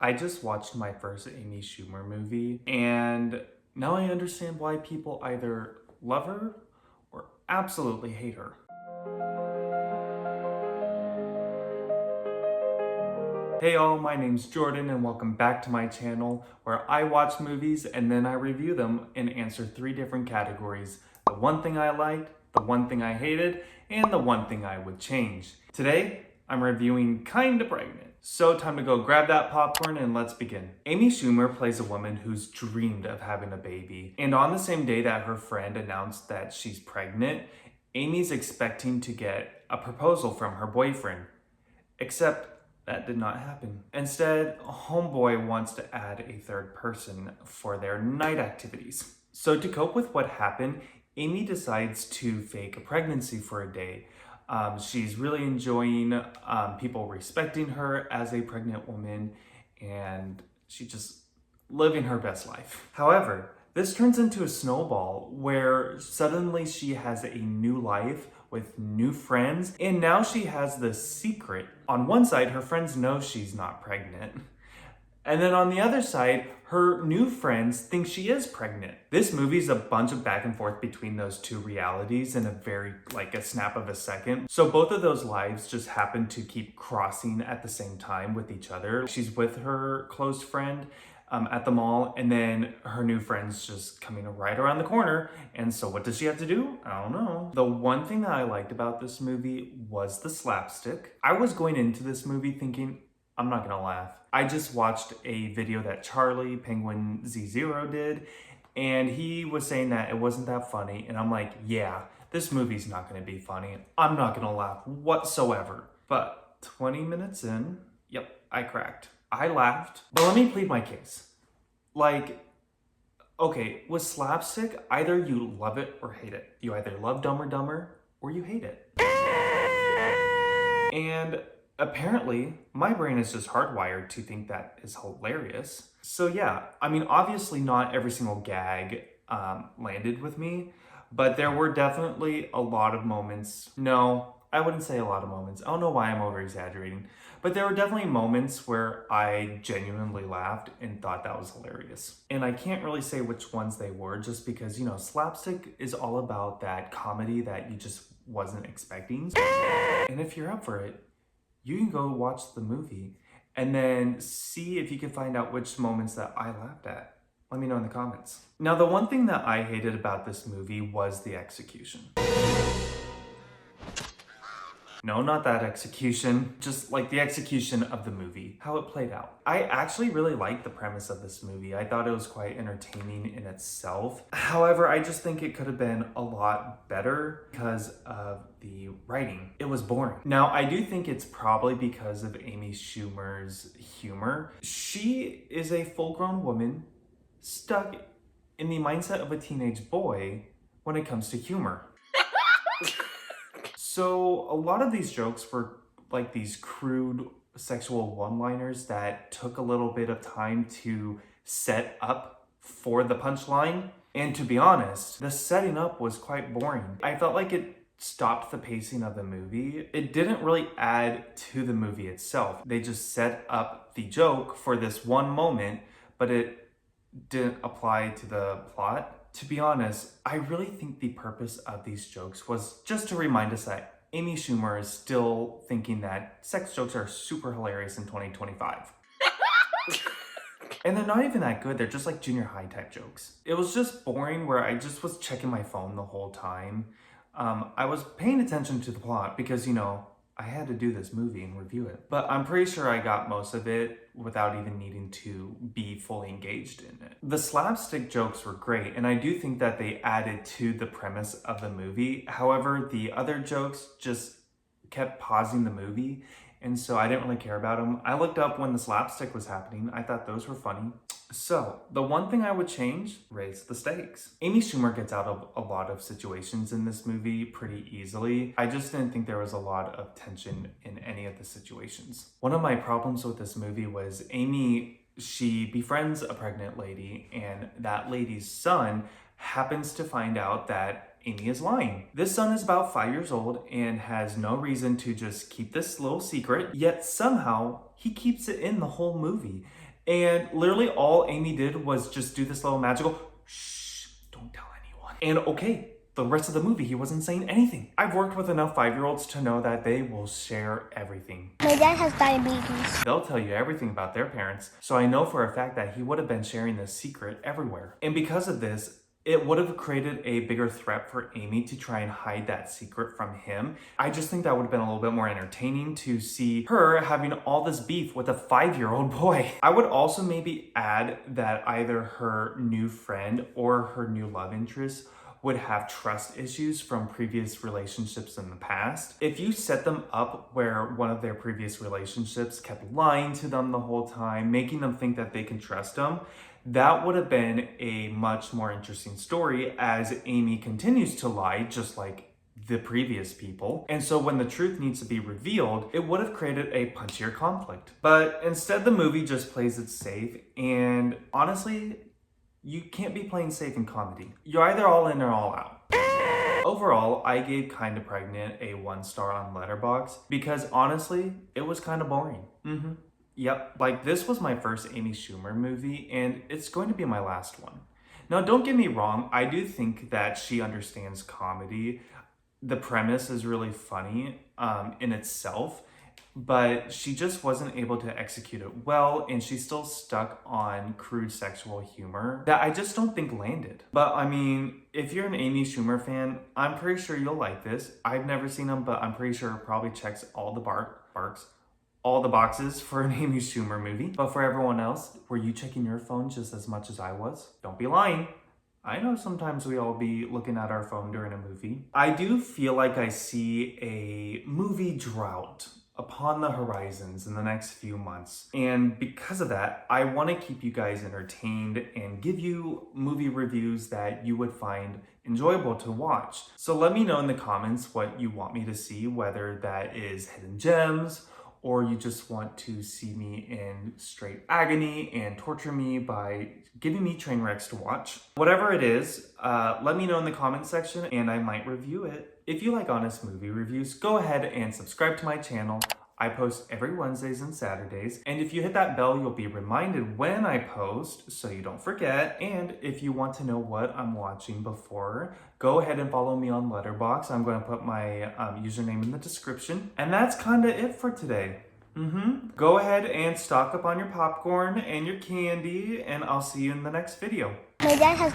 I just watched my first Amy Schumer movie, and now I understand why people either love her or absolutely hate her. Hey all, my name's Jordan and welcome back to my channel where I watch movies and then I review them and answer 3 different categories. The one thing I liked, the one thing I hated, and the one thing I would change. Today, I'm reviewing Kinda Pregnant. So time to go grab that popcorn and let's begin. Amy Schumer plays a woman who's dreamed of having a baby. And on the same day that her friend announced that she's pregnant, Amy's expecting to get a proposal from her boyfriend. Except that did not happen. Instead, Homeboy wants to add a third person for their night activities. So to cope with what happened, Amy decides to fake a pregnancy for a day. She's really enjoying people respecting her as a pregnant woman, and she's just living her best life. However, this turns into a snowball where suddenly she has a new life with new friends, and now she has this secret. On one side, her friends know she's not pregnant. And then on the other side, her new friends think she is pregnant. This movie's a bunch of back and forth between those two realities in a very, a snap of a second. So both of those lives just happen to keep crossing at the same time with each other. She's with her close friend at the mall, and then her new friend's just coming right around the corner. And so what does she have to do? I don't know. The one thing that I liked about this movie was the slapstick. I was going into this movie thinking, I'm not gonna laugh. I just watched a video that Charlie Penguin Z0 did, and he was saying that it wasn't that funny, and I'm like, yeah, this movie's not gonna be funny. I'm not gonna laugh whatsoever. But 20 minutes in, yep, I cracked. I laughed, but let me plead my case. Okay, with slapstick, either you love it or hate it. You either love Dumb or Dumber, or you hate it. And apparently, my brain is just hardwired to think that is hilarious. So yeah, I mean, obviously not every single gag landed with me, but there were definitely a lot of moments. No, I wouldn't say a lot of moments. I don't know why I'm over exaggerating, but there were definitely moments where I genuinely laughed and thought that was hilarious. And I can't really say which ones they were just because, slapstick is all about that comedy that you just wasn't expecting. And if you're up for it, you can go watch the movie and then see if you can find out which moments that I laughed at. Let me know in the comments. Now, the one thing that I hated about this movie was the execution. No, not that execution, just like the execution of the movie, how it played out. I actually really liked the premise of this movie. I thought it was quite entertaining in itself. However, I just think it could have been a lot better because of the writing. It was boring. Now, I do think it's probably because of Amy Schumer's humor. She is a full-grown woman stuck in the mindset of a teenage boy when it comes to humor. So a lot of these jokes were like these crude sexual one-liners that took a little bit of time to set up for the punchline. And to be honest, the setting up was quite boring. I felt like it stopped the pacing of the movie. It didn't really add to the movie itself. They just set up the joke for this one moment, but it didn't apply to the plot. To be honest, I really think the purpose of these jokes was just to remind us that Amy Schumer is still thinking that sex jokes are super hilarious in 2025. And they're not even that good, they're just like junior high type jokes. It was just boring where I just was checking my phone the whole time. I was paying attention to the plot because, I had to do this movie and review it. But I'm pretty sure I got most of it without even needing to be fully engaged in it. The slapstick jokes were great, and I do think that they added to the premise of the movie. However, the other jokes just kept pausing the movie, and so I didn't really care about them. I looked up when the slapstick was happening. I thought those were funny. So, the one thing I would change, raise the stakes. Amy Schumer gets out of a lot of situations in this movie pretty easily. I just didn't think there was a lot of tension in any of the situations. One of my problems with this movie was Amy, she befriends a pregnant lady, and that lady's son happens to find out that Amy is lying. This son is about 5 years old and has no reason to just keep this little secret, yet somehow he keeps it in the whole movie. And literally all Amy did was just do this little magical, shh, don't tell anyone. And okay, the rest of the movie, he wasn't saying anything. I've worked with enough 5-year-olds to know that they will share everything. My dad has diabetes. They'll tell you everything about their parents. So I know for a fact that he would have been sharing this secret everywhere. And because of this, it would have created a bigger threat for Amy to try and hide that secret from him. I just think that would have been a little bit more entertaining to see her having all this beef with a 5-year-old boy. I would also maybe add that either her new friend or her new love interest would have trust issues from previous relationships in the past. If you set them up where one of their previous relationships kept lying to them the whole time, making them think that they can trust them, that would have been a much more interesting story as Amy continues to lie, just like the previous people. And so when the truth needs to be revealed, it would have created a punchier conflict. But instead, the movie just plays it safe. And honestly, you can't be playing safe in comedy. You're either all in or all out. Overall, I gave Kinda Pregnant a 1 star on Letterboxd because honestly, it was kind of boring. Yep, like this was my first Amy Schumer movie and it's going to be my last one. Now, don't get me wrong, I do think that she understands comedy. The premise is really funny in itself, but she just wasn't able to execute it well, and she's still stuck on crude sexual humor that I just don't think landed. But I mean, if you're an Amy Schumer fan, I'm pretty sure you'll like this. I've never seen them, but I'm pretty sure it probably checks all the boxes for an Amy Schumer movie. But for everyone else, were you checking your phone just as much as I was? Don't be lying. I know sometimes we all be looking at our phone during a movie. I do feel like I see a movie drought upon the horizons in the next few months. And because of that, I want to keep you guys entertained and give you movie reviews that you would find enjoyable to watch. So let me know in the comments what you want me to see, whether that is hidden gems, or you just want to see me in straight agony and torture me by giving me train wrecks to watch. Whatever it is, let me know in the comment section and I might review it. If you like honest movie reviews, go ahead and subscribe to my channel. I post every Wednesdays and Saturdays, and if you hit that bell, you'll be reminded when I post so you don't forget. And if you want to know what I'm watching before, go ahead and follow me on Letterboxd. I'm going to put my username in the description. And that's kind of it for today. Go ahead and stock up on your popcorn and your candy, and I'll see you in the next video. My dad has